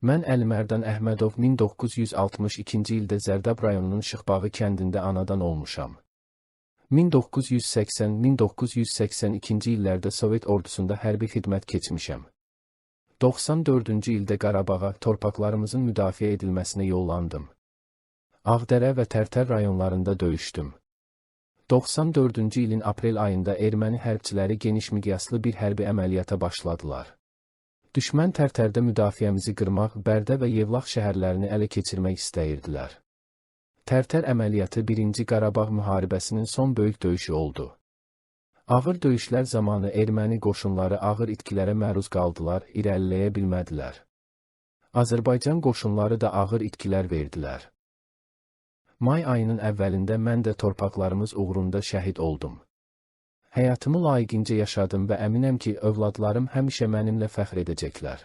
Mən Əlimərdan Əhmədov 1962-ci ildə Zərdab rayonunun Şıxbağı kəndində anadan olmuşam. 1980-1982-ci illərdə Sovet ordusunda hərbi xidmət keçmişəm. 94-cü ildə Qarabağa, torpaqlarımızın müdafiə edilməsinə yollandım. Ağdərə və Tərtər rayonlarında döyüşdüm. 94-cü ilin aprel ayında erməni hərbçiləri geniş miqyaslı bir hərbi əməliyyata başladılar. Düşmən Tərtərdə müdafiəmizi qırmaq, Bərdə və Yevlax şəhərlərini ələ keçirmək istəyirdilər. Tərtər əməliyyatı 1-ci Qarabağ müharibəsinin son böyük döyüşü oldu. Ağır döyüşlər zamanı erməni qoşunları ağır itkilərə məruz qaldılar, irəliləyə bilmədilər. Azərbaycan qoşunları da ağır itkilər verdilər. May ayının əvvəlində mən də torpaqlarımız uğrunda şəhid oldum. Həyatımı layiqincə yaşadım və əminəm ki, övladlarım həmişə mənimlə fəxr edəcəklər.